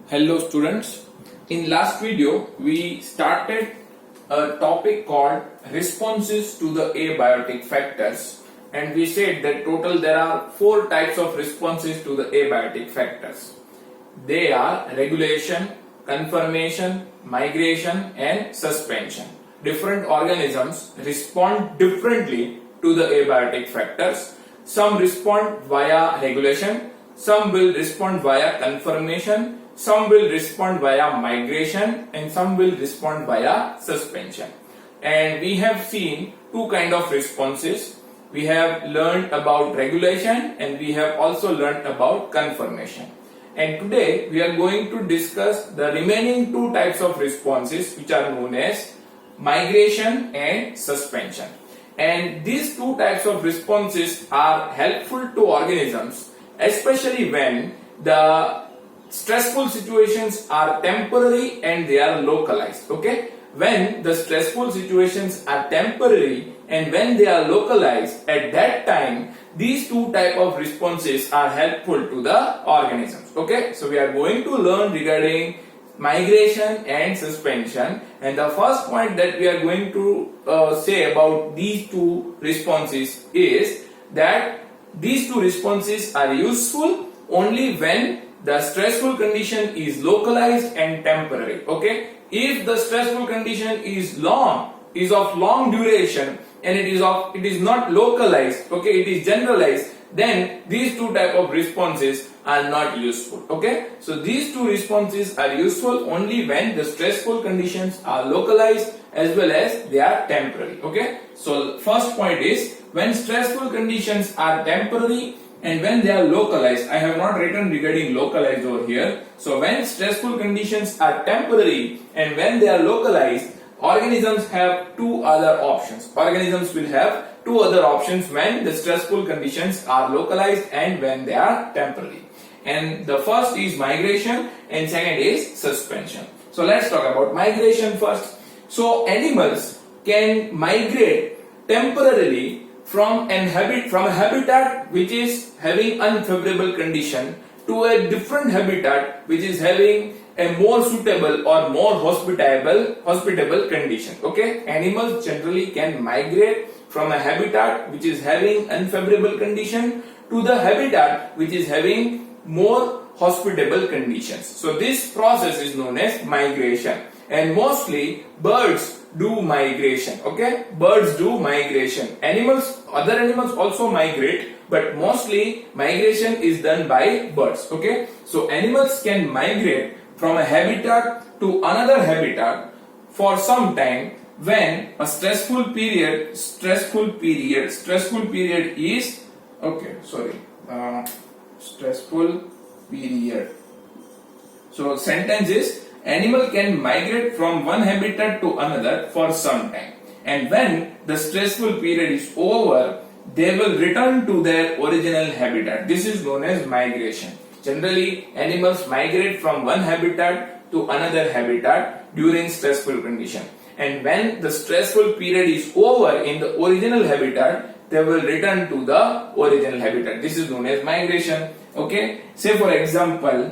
Hello students, in last video we started a topic called responses to the abiotic factors, and we said that total there are four types of responses to the abiotic factors. They are regulation, confirmation, migration and suspension. Different organisms respond differently to the abiotic factors. Some respond via regulation, some will respond via confirmation, some will respond via migration and some will respond via suspension. And we have seen two kind of responses. We have learned about regulation and we have also learned about confirmation. And today we are going to discuss the remaining two types of responses, which are known as migration and suspension. And these two types of responses are helpful to organisms, especially when the stressful situations are temporary and they are localized. Okay, when the stressful situations are temporary and when they are localized, at that time these two type of responses are helpful to the organisms. Okay, so we are going to learn regarding migration and suspension, and the first point that we are going to say about these two responses is that these two responses are useful only when the stressful condition is localized and temporary. Okay, if the stressful condition is of long duration and it is not localized, okay, it is generalized, then these two type of responses are not useful. Okay, so these two responses are useful only when the stressful conditions are localized as well as they are temporary. Okay, so first point is when stressful conditions are temporary and when they are localized. I have not written regarding localized over here. So when stressful conditions are temporary and when they are localized, organisms have two other options. Organisms will have two other options when the stressful conditions are localized and when they are temporary. And the first is migration and second is suspension. So let's talk about migration first. So animals can migrate temporarily from a habitat which is having unfavorable condition to a different habitat which is having a more suitable or more hospitable condition. Okay, animals generally can migrate from a habitat which is having unfavorable condition to the habitat which is having more hospitable conditions. So this process is known as migration, and mostly birds do migration. Okay, birds do migration. Other animals also migrate, but mostly migration is done by birds. Okay, so animals can migrate from a habitat to another habitat for some time when a stressful period is stressful period. So sentence is animal can migrate from one habitat to another for some time, and when the stressful period is over, they will return to their original habitat. This is known as migration. Generally, animals migrate from one habitat to another habitat during stressful condition, and when the stressful period is over in the original habitat, they will return to the original habitat. This is known as migration. Okay, say for example,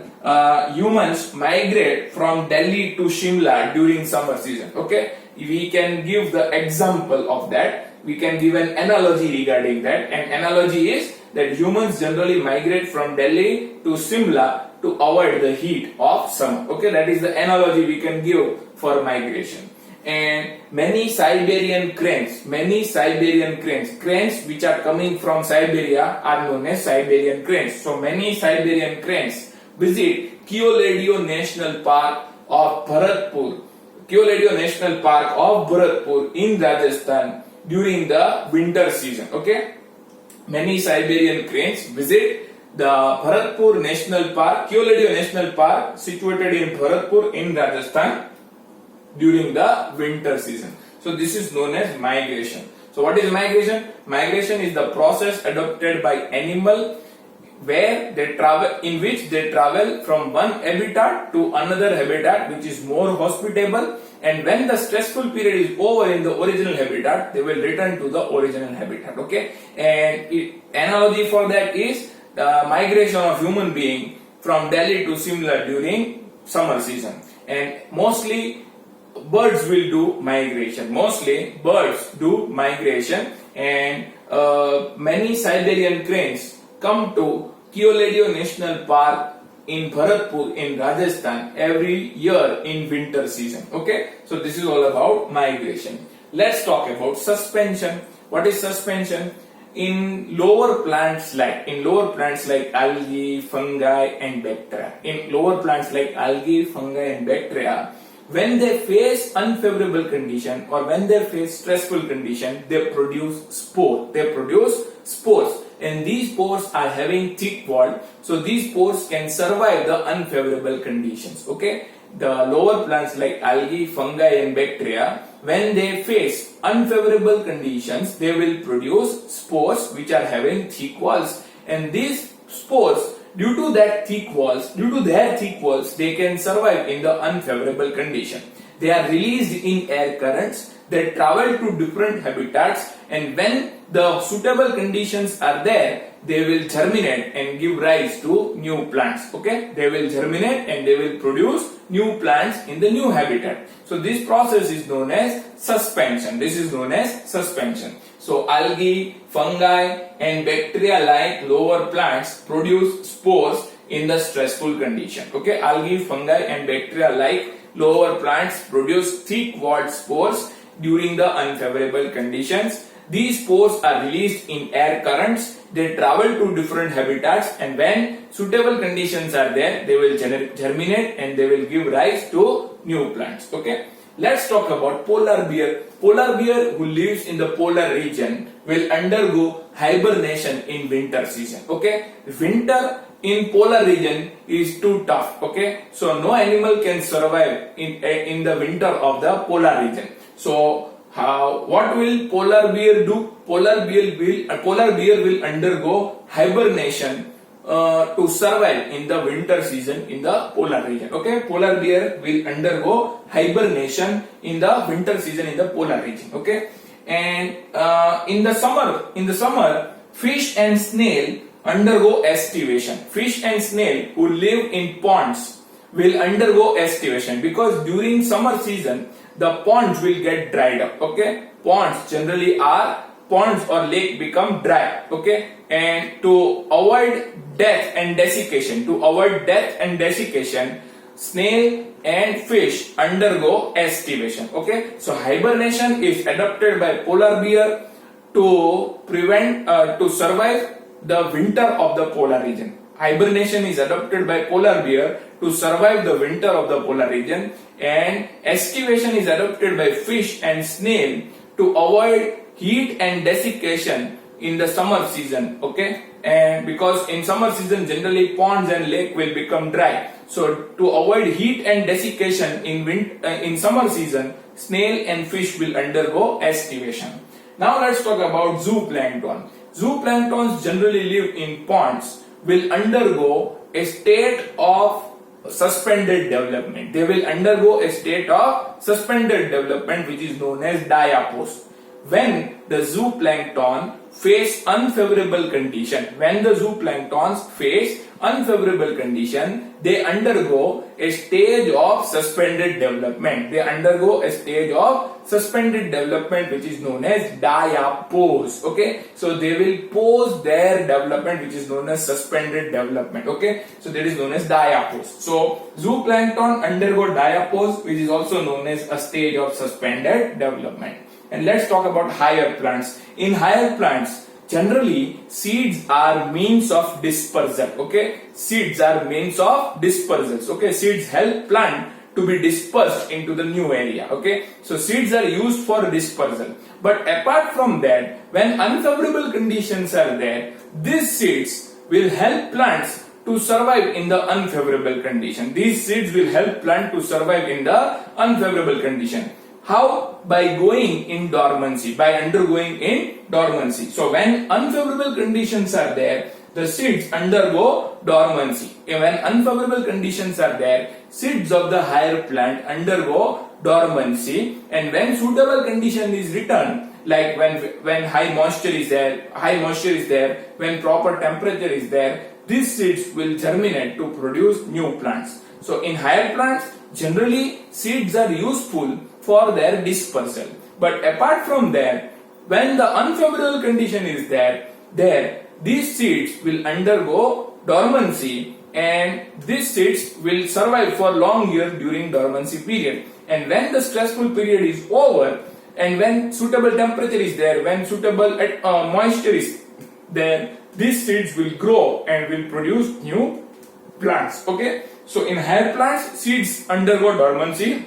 humans migrate from Delhi to Shimla during summer season. Okay, we can give the example of that. We can give an analogy regarding that. An analogy is that humans generally migrate from Delhi to Shimla to avoid the heat of summer. Okay, that is the analogy we can give for migration. And many Siberian cranes which are coming from Siberia are known as Siberian cranes. So many Siberian cranes visit Kyoledyo National Park of Bharatpur in Rajasthan during the winter season. Okay, many Siberian cranes visit the Bharatpur National Park, Kyoledyo National Park, situated in Bharatpur in Rajasthan during the winter season. So this is known as migration. So what is migration? Migration is the process adopted by animal in which they travel from one habitat to another habitat which is more hospitable, and when the stressful period is over in the original habitat, they will return to the original habitat. Okay, and analogy for that is the migration of human being from Delhi to Shimla during summer season, and mostly birds will do migration. Mostly birds do migration, and many Siberian cranes come to Keoladeo National Park in Bharatpur in Rajasthan every year in winter season. Okay, so this is all about migration. Let's talk about suspension. What is suspension? In lower plants like algae, fungi and bacteria. In lower plants like algae, fungi and bacteria, when they face unfavorable condition or when they face stressful condition, they produce spore. They produce spores, and these spores are having thick wall, so these spores can survive the unfavorable conditions. Okay, the lower plants like algae, fungi and bacteria, when they face unfavorable conditions, they will produce spores which are having thick walls, and these spores, due to their thick walls, they can survive in the unfavorable condition. They are released in air currents, they travel to different habitats, and when the suitable conditions are there, they will germinate and give rise to new plants. Okay, they will germinate and they will produce new plants in the new habitat. So this process is known as suspension. So algae, fungi and bacteria like lower plants produce spores in the stressful condition. Okay, algae, fungi and bacteria like lower plants produce thick walled spores during the unfavorable conditions. These spores are released in air currents, they travel to different habitats, and when suitable conditions are there, they will germinate and they will give rise to new plants. Okay, let's talk about polar bear. Polar bear who lives in the polar region will undergo hibernation in winter season. Okay, winter in polar region is too tough. Okay, so no animal can survive in the winter of the polar region. So what will polar bear do? Polar bear will undergo hibernation to survive in the winter season in the polar region. Okay, polar bear will undergo hibernation in the winter season in the polar region. Okay, and in the summer, fish and snail undergo estivation. Fish and snail who live in ponds will undergo estivation, because during summer season the ponds will get dried up. Okay, ponds or lake become dry. Okay, and to avoid death and desiccation, snail and fish undergo estivation. Okay, so hibernation is adopted by polar bear to survive the winter of the polar region. Hibernation is adopted by polar bear to survive the winter of the polar region, and estivation is adopted by fish and snail to avoid heat and desiccation in the summer season. Okay, and because in summer season generally ponds and lake will become dry, so to avoid heat and desiccation in summer season, snail and fish will undergo estivation. Now let's talk about zooplankton. Zooplanktons generally live in ponds, will undergo a state of suspended development. They will undergo a state of suspended development which is known as diapause. When the zooplankton face unfavorable condition, they undergo a stage of suspended development. Which is known as diapause. Okay, so they will pause their development which is known as suspended development. Okay, so that is known as diapause. So zooplankton undergo diapause, which is also known as a stage of suspended development. And let's talk about higher plants. In higher plants, generally seeds are means of dispersal. Okay, seeds are means of dispersals. Okay, seeds help plant to be dispersed into the new area. Okay, so seeds are used for dispersal. But apart from that, when unfavorable conditions are there, these seeds will help plants to survive in the unfavorable condition. These seeds will help plant to survive in the unfavorable condition. How? By going in dormancy, by undergoing in dormancy. So when unfavorable conditions are there, the seeds undergo dormancy. When unfavorable conditions are there, seeds of the higher plant undergo dormancy, and when suitable condition is returned, like when high moisture is there, when proper temperature is there, these seeds will germinate to produce new plants. So in higher plants, generally seeds are useful for their dispersal. But apart from that, when the unfavorable condition is there, these seeds will undergo dormancy, and these seeds will survive for long years during dormancy period. And when the stressful period is over, and when suitable temperature is there, when suitable moisture is there, these seeds will grow and will produce new plants. Okay, so in higher plants, seeds undergo dormancy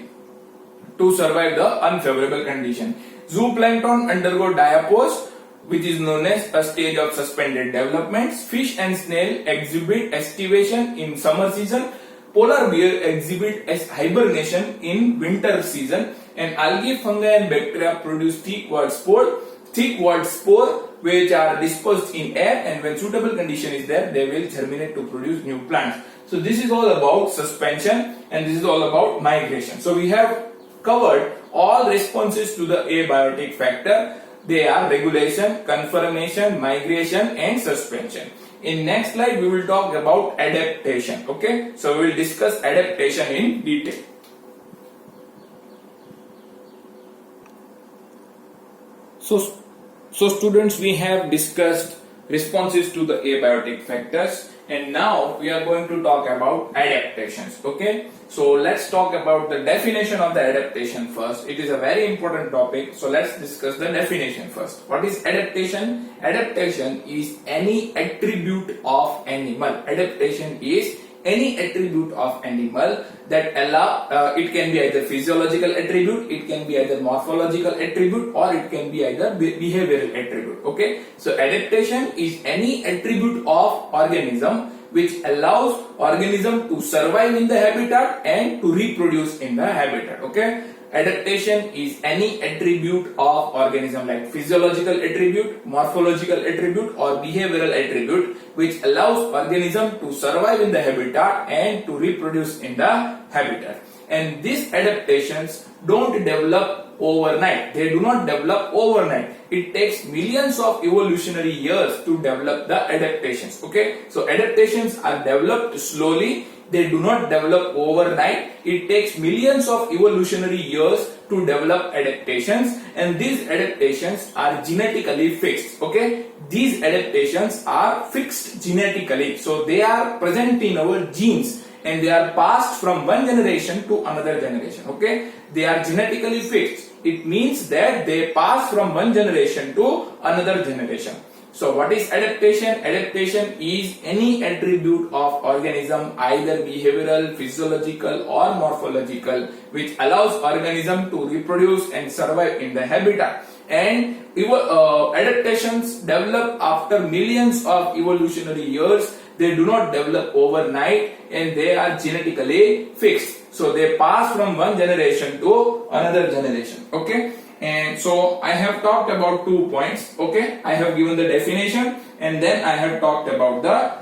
to survive the unfavorable condition. Zooplankton undergo diapause, which is known as a stage of suspended developments. Fish and snail exhibit estivation in summer season. Polar bear exhibit as hibernation in winter season. And algae, fungi and bacteria produce thick walled spore which are dispersed in air, and when suitable condition is there, they will germinate to produce new plants. So this is all about suspension, and this is all about migration. So we have covered all responses to the abiotic factor. They are regulation, conformation, migration and suspension. In next slide we will talk about adaptation. Okay, so we will discuss adaptation in detail. So students, we have discussed responses to the abiotic factors, and now we are going to talk about adaptations. Okay, so let's talk about the definition of the adaptation first. It is a very important topic, so let's discuss the definition first. What is adaptation? Adaptation is any attribute of animal. Adaptation is any attribute of animal that it can be either physiological attribute, it can be either morphological attribute, or it can be either behavioral attribute. Okay, so adaptation is any attribute of organism which allows organism to survive in the habitat and to reproduce in the habitat. Okay, adaptation is any attribute of organism like physiological attribute, morphological attribute or behavioral attribute which allows organism to survive in the habitat and to reproduce in the habitat. And these adaptations don't develop overnight. They do not develop overnight. It takes millions of evolutionary years to develop the adaptations. Okay, so adaptations are developed slowly. They do not develop overnight. It takes millions of evolutionary years to develop adaptations, and these adaptations are genetically fixed. Okay, these adaptations are fixed genetically, so they are present in our genes and they are passed from one generation to another generation. Okay, they are genetically fixed. It means that they pass from one generation to another generation. So what is adaptation? Adaptation is any attribute of organism, either behavioral, physiological or morphological, which allows organism to reproduce and survive in the habitat. And adaptations develop after millions of evolutionary years. They do not develop overnight and they are genetically fixed. So they pass from one generation to another generation. Okay. And so I have talked about 2 points. Okay, I have given the definition and then I have talked about the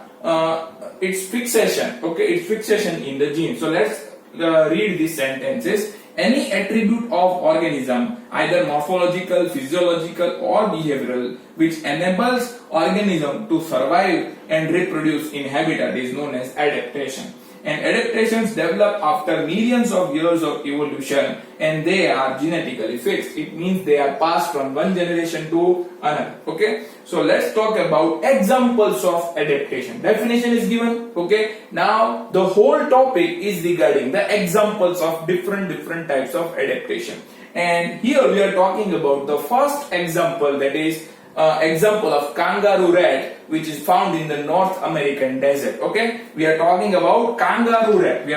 its fixation. Okay, its fixation in the gene. So let's read these sentences. Any attribute of organism, either morphological, physiological or behavioral, which enables organism to survive and reproduce in habitat is known as adaptation. And adaptations develop after millions of years of evolution and they are genetically fixed. It means they are passed from one generation to another. Okay, so let's talk about examples of adaptation. Definition is given. Okay, now the whole topic is regarding the examples of different types of adaptation. And here we are talking about the first example, that is example of kangaroo rat, which is found in the North American desert. Okay, we are talking about kangaroo rat.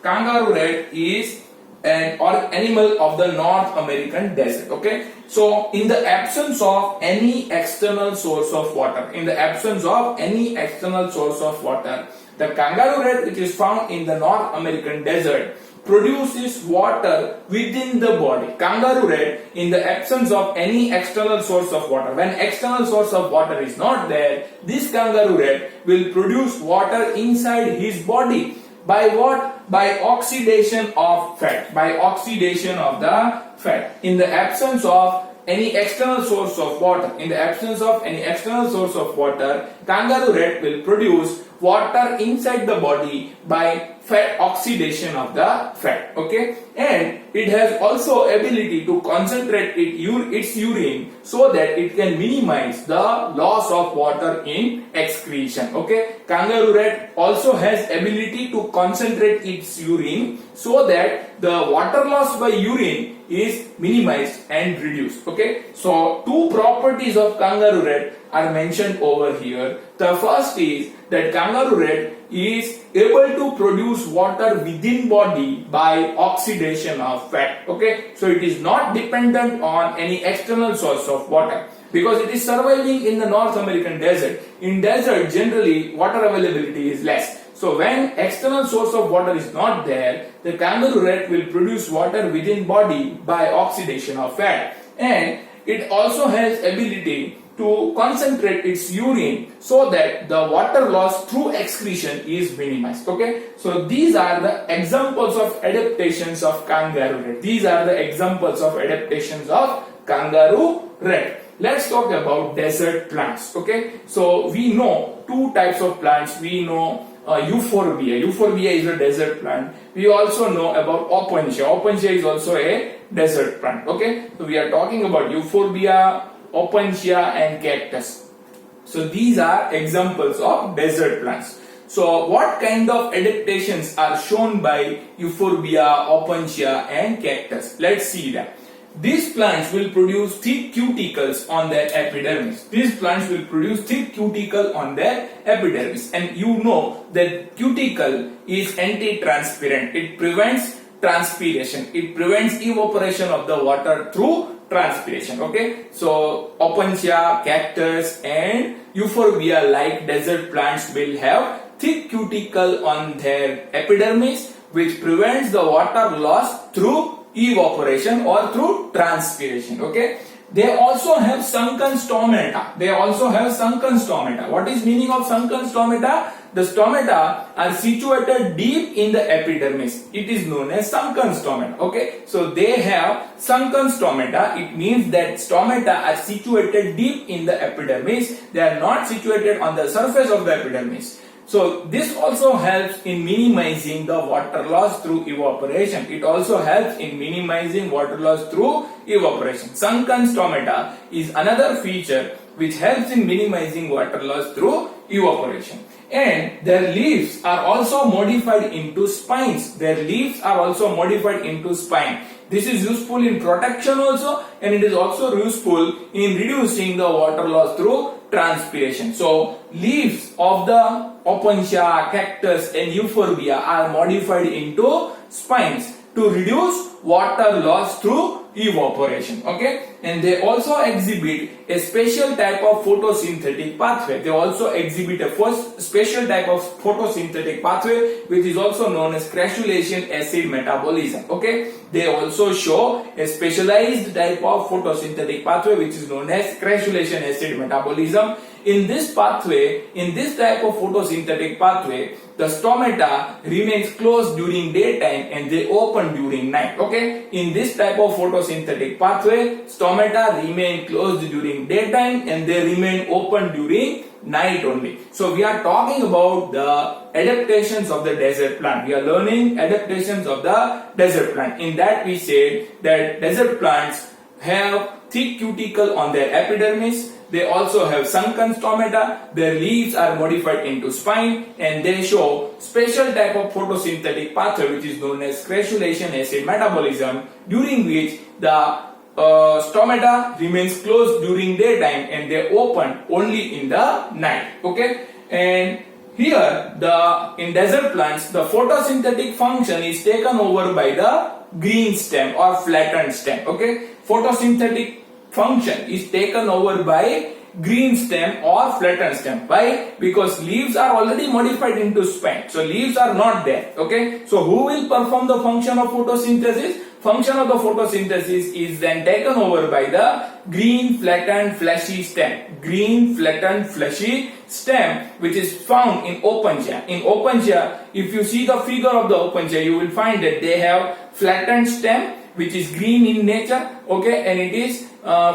Kangaroo rat is an animal of the North American desert. Okay, so in the absence of any external source of water, the kangaroo rat, which is found in the North American desert, produces water within the body. Kangaroo rat, in the absence of any external source of water, when external source of water is not there, this kangaroo rat will produce water inside his body. By what? By oxidation of fat. In the absence of any external source of water, in the absence of any external source of water, kangaroo rat will produce water inside the body by fat oxidation of the fat. Okay, and it has also ability to concentrate its urine so that it can minimize the loss of water in excretion. Okay, kangaroo rat also has ability to concentrate its urine so that the water loss by urine is minimized and reduced. Okay, so two properties of kangaroo rat are mentioned over here. The first is that kangaroo rat is able to produce water within body by oxidation of fat. Okay, so it is not dependent on any external source of water because it is surviving in the North American desert. In desert, generally water availability is less. So when external source of water is not there, the kangaroo rat will produce water within body by oxidation of fat, and it also has ability to concentrate its urine so that the water loss through excretion is minimized. Okay, so these are the examples of adaptations of kangaroo rat. These are the examples of adaptations of kangaroo rat. Let's talk about desert plants. Okay, so we know two types of plants. We know Euphorbia. Euphorbia is a desert plant. We also know about Opuntia. Opuntia is also a desert plant. Okay, so we are talking about Euphorbia, Opuntia and cactus. So these are examples of desert plants. So what kind of adaptations are shown by Euphorbia, Opuntia and cactus? Let's see that. These plants will produce thick cuticles on their epidermis. These plants will produce thick cuticle on their epidermis, and you know that cuticle is anti-transpirant. It prevents transpiration. It prevents evaporation of the water through transpiration. Okay, so Opuntia, cactus and Euphorbia like desert plants will have thick cuticle on their epidermis which prevents the water loss through evaporation or through transpiration. Okay, they also have sunken stomata. What is meaning of sunken stomata? The stomata are situated deep in the epidermis. It is known as sunken stomata. Okay, so they have sunken stomata. It means that stomata are situated deep in the epidermis. They are not situated on the surface of the epidermis. So this also helps in minimizing the water loss through evaporation. It also helps in minimizing water loss through evaporation. Sunken stomata is another feature which helps in minimizing water loss through evaporation. And their leaves are also modified into spines. This is useful in protection also, and it is also useful in reducing the water loss through transpiration. So leaves of the Opuntia, cactus and Euphorbia are modified into spines to reduce water loss through evaporation. Okay, and they also exhibit a special type of photosynthetic pathway. Which is also known as crassulacean acid metabolism. Okay, they also show a specialized type of photosynthetic pathway which is known as crassulacean acid metabolism. In this type of photosynthetic pathway, the stomata remains closed during daytime and they open during night. Okay, in this type of photosynthetic pathway, stomata remain closed during daytime and they remain open during night only. So we are talking about the adaptations of the desert plant. We are learning adaptations of the desert plant. In that we say that desert plants have thick cuticle on their epidermis. They also have sunken stomata. Their leaves are modified into spine, and they show special type of photosynthetic pathway which is known as crassulacean acid metabolism, during which the stomata remains closed during daytime and they open only in the night. Okay, and here in desert plants the photosynthetic function is taken over by the green stem or flattened stem. Okay, photosynthetic function is taken over by green stem or flattened stem. Why? Because leaves are already modified into spine, so leaves are not there. Okay, so who will perform the function of photosynthesis? Function of the photosynthesis is then taken over by the green flattened fleshy stem. Which is found in Opuntia. In Opuntia, if you see the figure of the Opuntia, you will find that they have flattened stem which is green in nature, okay, and it is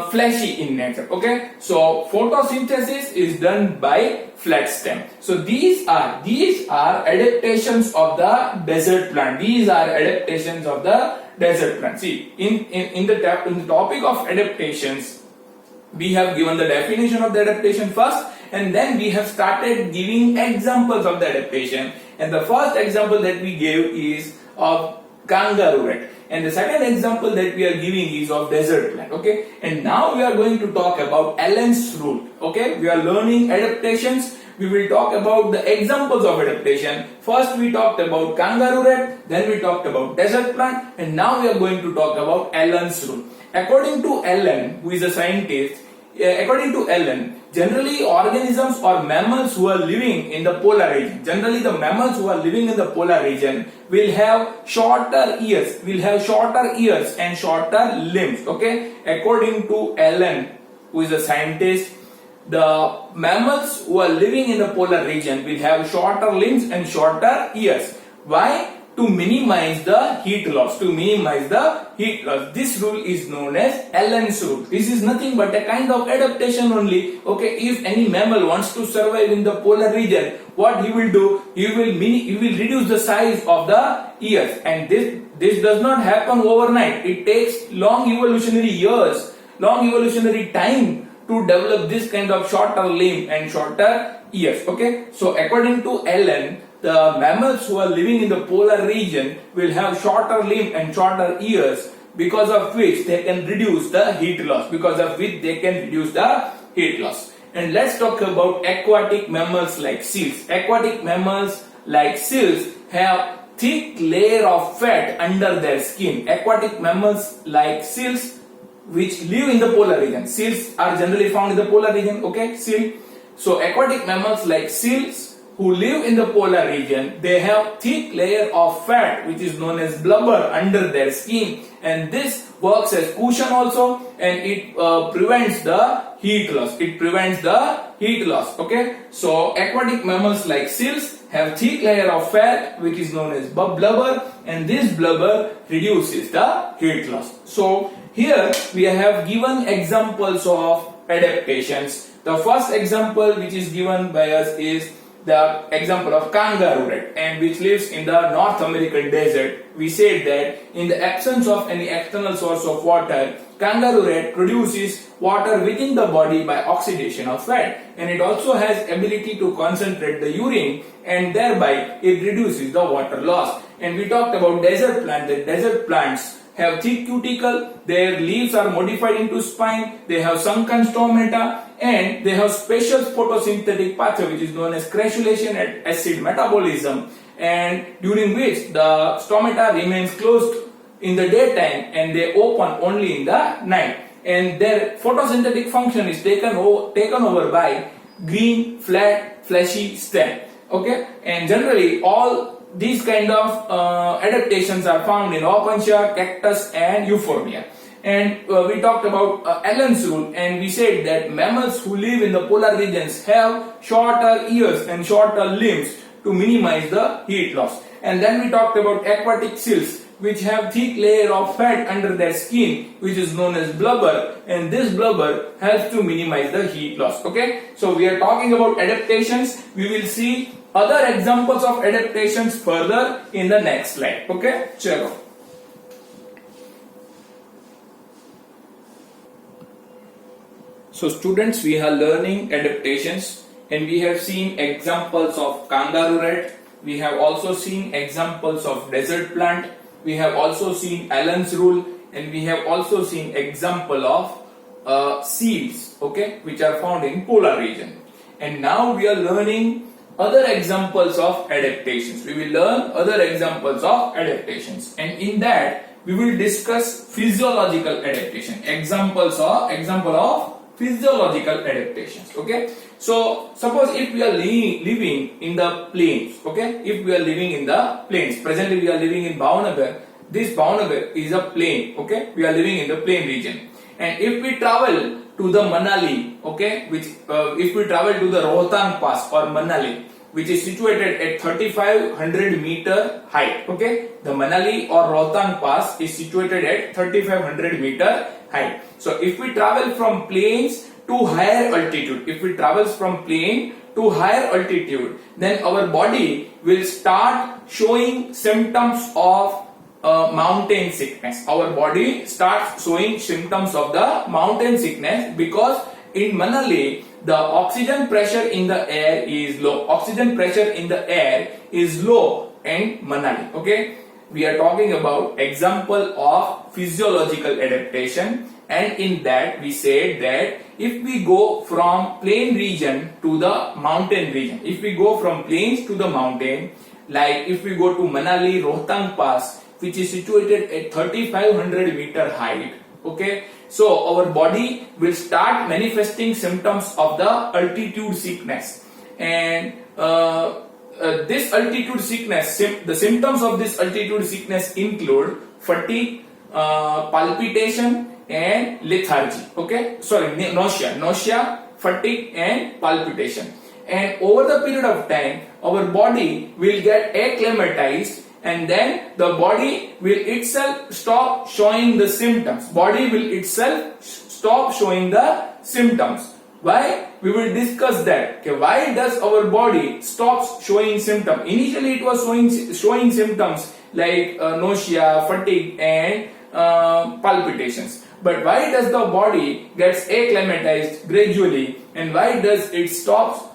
fleshy in nature, okay. So photosynthesis is done by flat stem. So these are adaptations of the desert plant. These are adaptations of the desert plant. See, in the topic of adaptations, we have given the definition of the adaptation first, and then we have started giving examples of the adaptation. And the first example that we gave is of kangaroo rat, and the second example that we are giving is of desert plant, okay. And now we are going to talk about Allen's rule, okay. We are learning adaptations. We will talk about the examples of adaptation. First we talked about kangaroo rat, then we talked about desert plant, and now we are going to talk about Allen's rule. According to Allen, who is a scientist, generally organisms or mammals who are living in the polar region, will have shorter ears, and shorter limbs, okay. According to Allen, who is a scientist, the mammals who are living in the polar region will have shorter limbs and shorter ears. Why? To minimize the heat loss. This rule is known as Allen's rule. This is nothing but a kind of adaptation only. Okay, if any mammal wants to survive in the polar region, what he will do? He will reduce the size of the ears, and this does not happen overnight. It takes long evolutionary time to develop this kind of shorter limb and shorter ears, okay. So according to Allen, the mammals who are living in the polar region will have shorter limb and shorter ears, because of which they can reduce the heat loss. And let's talk about aquatic mammals like seals. Aquatic mammals like seals have thick layer of fat under their skin. Aquatic mammals like seals, which live in the polar region. Seals are generally found in the polar region, okay, seal. So aquatic mammals like seals who live in the polar region, they have thick layer of fat which is known as blubber under their skin, and this works as cushion also, and it prevents the heat loss. Okay. So aquatic mammals like seals have thick layer of fat which is known as blubber, and this blubber reduces the heat loss. So here we have given examples of adaptations. The first example which is given by us is the example of kangaroo rat, and which lives in the North American desert. We said that in the absence of any external source of water, kangaroo rat produces water within the body by oxidation of fat, and it also has ability to concentrate the urine, and thereby it reduces the water loss. And we talked about desert plant. The desert plants have thick cuticle, their leaves are modified into spine, they have sunken stomata, and they have special photosynthetic pathway which is known as crassulation and acid metabolism, and during which the stomata remains closed in the daytime and they open only in the night, and their photosynthetic function is taken over by green flat fleshy stem, okay. And generally all these kind of adaptations are found in opuntia, cactus and euphorbia. And we talked about Allen's rule, and we said that mammals who live in the polar regions have shorter ears and shorter limbs to minimize the heat loss. And then we talked about aquatic seals, which have thick layer of fat under their skin which is known as blubber, and this blubber helps to minimize the heat loss, okay. So we are talking about adaptations. We will see other examples of adaptations further in the next slide, okay. Chalo. So students, we are learning adaptations, and we have seen examples of kangaroo rat, we have also seen examples of desert plant, we have also seen Allen's rule, and we have also seen example of seals, okay, which are found in polar region. And now we are learning other examples of adaptations. We will learn other examples of adaptations, and in that we will discuss physiological adaptation. Example of physiological adaptations, okay. So suppose if we are living in the plains, okay, presently we are living in Bhavnagar. This Bhavnagar is a plain, okay, we are living in the plain region, and if we travel to the Manali, okay, if we travel to the Rohtang Pass or Manali, which is situated at 3500 meter height. Okay, the Manali or Rohtang Pass is situated at 3500 meter height. So if we travel from plains to higher altitude, then our body will start showing symptoms of mountain sickness. Our body starts showing symptoms of the mountain sickness because in Manali the oxygen pressure in the air is low. In Manali. Okay, we are talking about example of physiological adaptation, and in that we said that if we go from plain region to the mountain region, if we go from plains to the mountain, like if we go to Manali Rohtang Pass, which is situated at 3500 meter height, okay, so our body will start manifesting symptoms of the altitude sickness, and this altitude sickness, the symptoms of this altitude sickness include fatigue, palpitation and lethargy. Okay, sorry, nausea, fatigue and palpitation. And over the period of time, our body will get acclimatized, and then the body will itself stop showing the symptoms. Why? We will discuss that. Okay, why does our body stop showing symptoms? Initially, it was showing symptoms like nausea, fatigue, and palpitations. But why does the body gets acclimatized gradually, and why does it stop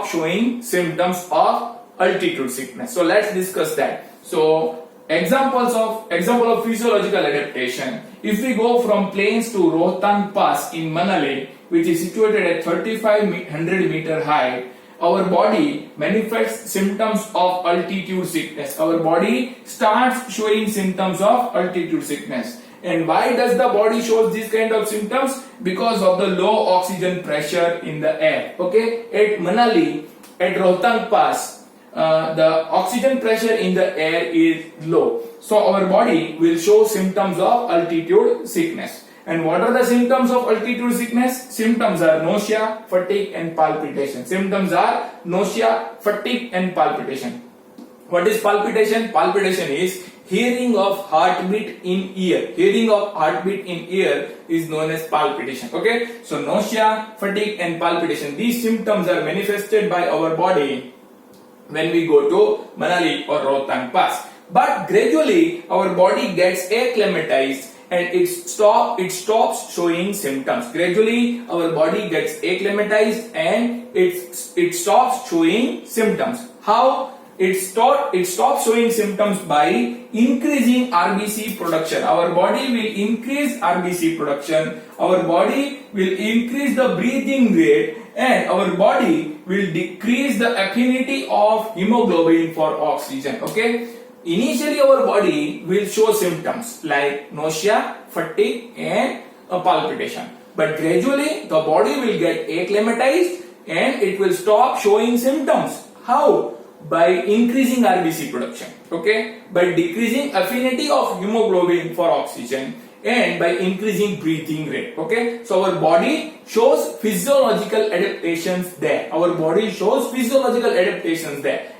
showing symptoms of altitude sickness? So let's discuss that. So example of physiological adaptation. If we go from plains to Rohtang Pass in Manali, which is situated at 3500 meter height, our body manifests symptoms of altitude sickness. Our body starts showing symptoms of altitude sickness. And why does the body shows these kind of symptoms? Because of the low oxygen pressure in the air. Okay, at Manali, at Rohtang Pass, the oxygen pressure in the air is low. So our body will show symptoms of altitude sickness. And what are the symptoms of altitude sickness? Symptoms are nausea, fatigue and palpitation. What is palpitation? Palpitation is hearing of heartbeat in ear. Is known as palpitation. Okay, so nausea, fatigue and palpitation, these symptoms are manifested by our body when we go to Manali or Rohtang Pass. But gradually our body gets acclimatized and it stops showing symptoms. Gradually our body gets acclimatized and it stops showing symptoms. How? It stops showing symptoms by increasing RBC production. Our body will increase RBC production. Our body will increase the breathing rate, and our body will decrease the affinity of hemoglobin for oxygen. Okay. Initially our body will show symptoms like nausea, fatigue and palpitation. But gradually the body will get acclimatized and it will stop showing symptoms. How? By increasing RBC production. Okay? By decreasing affinity of hemoglobin for oxygen and by increasing breathing rate. Okay? So our body shows physiological adaptations there.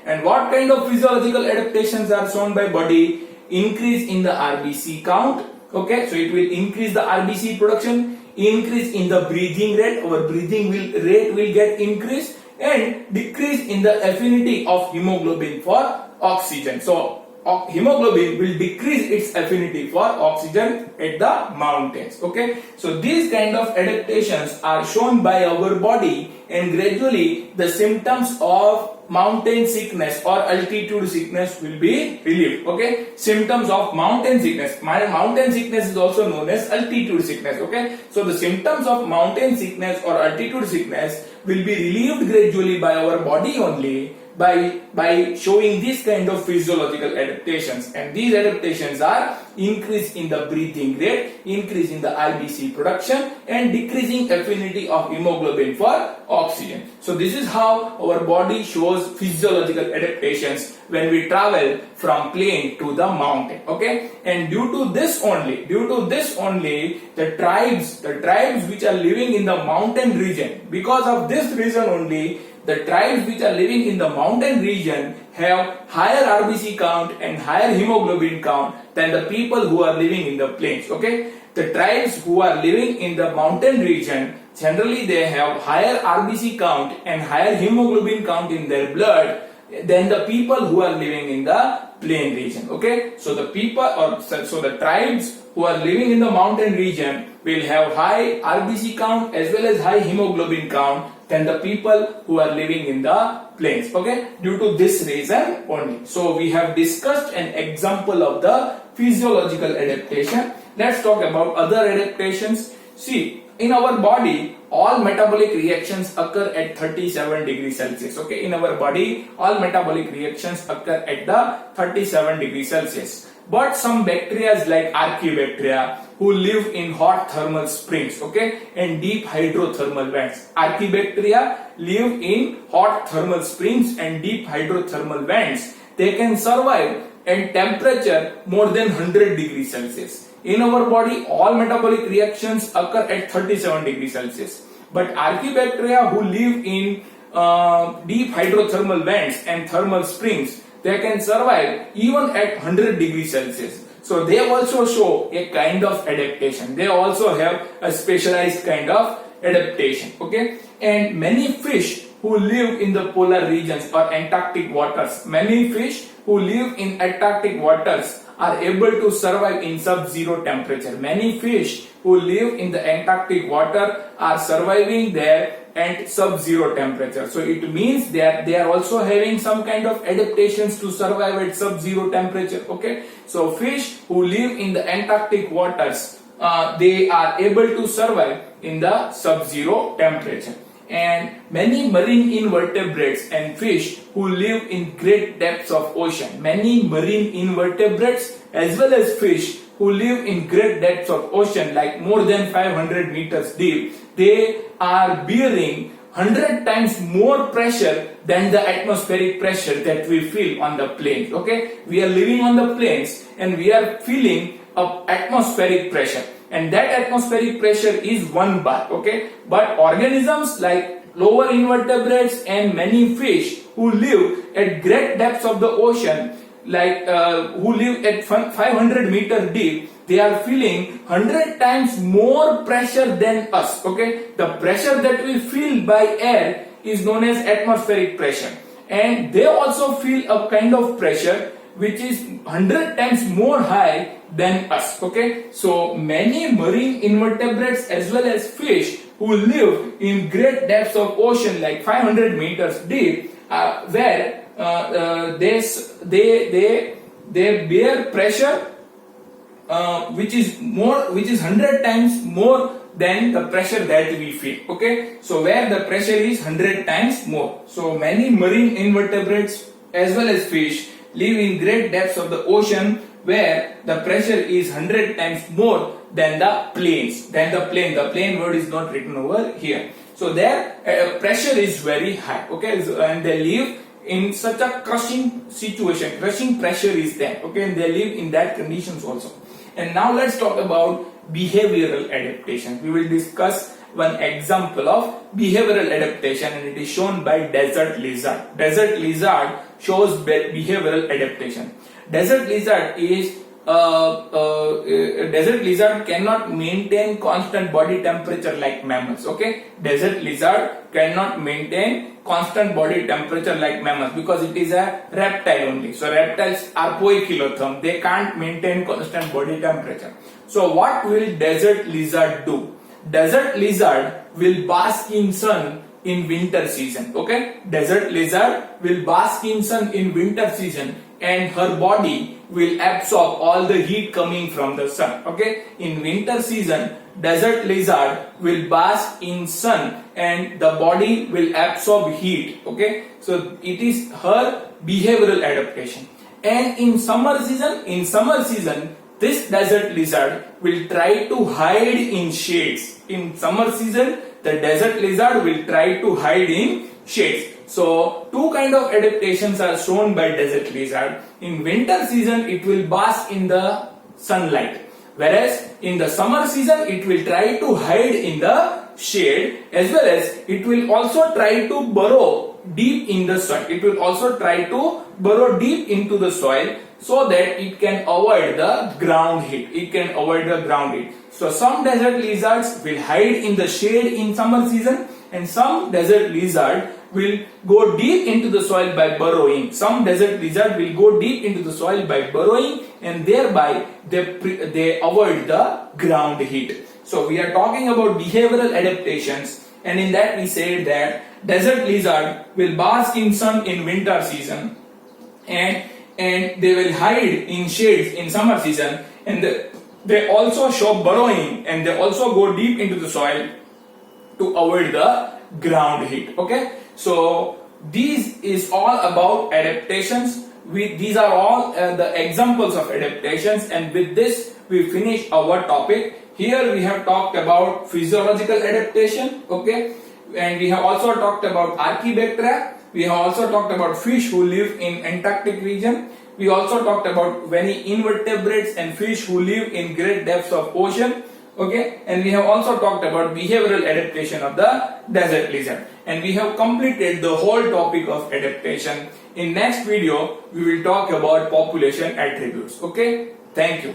And what kind of physiological adaptations are shown by body? Increase in the RBC count. Okay? So it will increase the RBC production, increase in the breathing rate. Our breathing rate will get increased, and decrease in the affinity of hemoglobin for oxygen. So hemoglobin will decrease its affinity for oxygen at the mountains. Okay, so these kind of adaptations are shown by our body, and gradually the symptoms of mountain sickness or altitude sickness will be relieved. Okay, symptoms of mountain sickness. Mountain sickness is also known as altitude sickness. Okay, so the symptoms of mountain sickness or altitude sickness will be relieved gradually by our body only by showing this kind of physiological adaptations. And these adaptations are increase in the breathing rate, increase in the RBC production, and decreasing affinity of hemoglobin for oxygen. So this is how our body shows physiological adaptations when we travel from plain to the mountain. Okay, and due to this only, the tribes which are living in the mountain region, because of this reason only, the tribes which are living in the mountain region have higher RBC count and higher hemoglobin count than the people who are living in the plains. Okay, the tribes who are living in the mountain region, generally they have higher RBC count and higher hemoglobin count in their blood than the people who are living in the plain region. Okay, so the people so the tribes who are living in the mountain region will have high RBC count as well as high hemoglobin count than the people who are living in the plains. Okay, due to this reason only. So we have discussed an example of the physiological adaptation. Let's talk about other adaptations. See, in our body, all metabolic reactions occur at 37 degrees Celsius. Okay, in our body, all metabolic reactions occur at the 37 degrees Celsius. But some bacteria like archaebacteria who live in hot thermal springs, okay, and deep hydrothermal vents. Archaebacteria live in hot thermal springs and deep hydrothermal vents. They can survive at temperature more than 100 degrees Celsius. In our body, all metabolic reactions occur at 37 degrees Celsius. But archaebacteria who live in deep hydrothermal vents and thermal springs, they can survive even at 100 degrees Celsius. So they also show a kind of adaptation. They also have a specialized kind of adaptation. Okay, and many fish who live in the polar regions or Antarctic waters, many fish who live in Antarctic waters are able to survive in sub-zero temperature. Many fish who live in the Antarctic water are surviving there at sub-zero temperature. So it means that they are also having some kind of adaptations to survive at sub-zero temperature. Okay, so fish who live in the Antarctic waters, they are able to survive in the sub-zero temperature. And many marine invertebrates and fish who live in great depths of ocean, many marine invertebrates as well as fish who live in great depths of ocean, like more than 500 meters deep, they are bearing 100 times more pressure than the atmospheric pressure that we feel on the plains. Okay, we are living on the plains and we are feeling atmospheric pressure, and that atmospheric pressure is 1 bar. Okay, but organisms like lower invertebrates and many fish who live at great depths of the ocean, like who live at 500 meter deep, they are feeling 100 times more pressure than us. Okay, the pressure that we feel by air is known as atmospheric pressure, and they also feel a kind of pressure which is 100 times more high than us. Okay, so many marine invertebrates as well as fish who live in great depths of ocean like 500 meters deep, where they bear pressure which is 100 times more than the pressure that we feel. Okay, so where the pressure is 100 times more. So many marine invertebrates as well as fish live in great depths of the ocean where the pressure is 100 times more than the plains. The plain word is not written over here. So their pressure is very high. Okay, so, and they live in such a crushing situation. Crushing pressure is there. Okay, and they live in that conditions also. And now let's talk about behavioral adaptation. We will discuss one example of behavioral adaptation, and it is shown by desert lizard. Desert lizard shows behavioral adaptation. Desert lizard cannot maintain constant body temperature like mammals. Okay, desert lizard cannot maintain constant body temperature like mammals because it is a reptile only. So reptiles are poikilotherm. They can't maintain constant body temperature. So what will desert lizard do? Desert lizard will bask in sun in winter season. Okay, desert lizard will bask in sun in winter season, and her body will absorb all the heat coming from the sun. Okay, in winter season, desert lizard will bask in sun and the body will absorb heat. Okay, so it is her behavioral adaptation. And in summer season, this desert lizard will try to hide in shades. In summer season, the desert lizard will try to hide in shades. So two kind of adaptations are shown by desert lizard. In winter season, it will bask in the sunlight, whereas in the summer season, it will try to hide in the shade, as well as it will also try to burrow deep in the soil. It will also try to burrow deep into the soil so that it can avoid the ground heat. It can avoid the ground heat. So some desert lizards will hide in the shade in summer season, and some desert lizard will go deep into the soil by burrowing. Some desert lizard will go deep into the soil by burrowing, and thereby they avoid the ground heat. So we are talking about behavioral adaptations, and in that we said that desert lizard will bask in sun in winter season, and they will hide in shades in summer season, and they also show burrowing, and they also go deep into the soil to avoid the ground heat. Okay, so these is all about adaptations. These are all the examples of adaptations, and with this we finish our topic. Here we have talked about physiological adaptation, okay, and we have also talked about Archaebacteria. We have also talked about fish who live in Antarctic region. We also talked about many invertebrates and fish who live in great depths of ocean. Okay, and we have also talked about behavioral adaptation of the desert lizard, and we have completed the whole topic of adaptation. In next video we will talk about population attributes. Okay, thank you.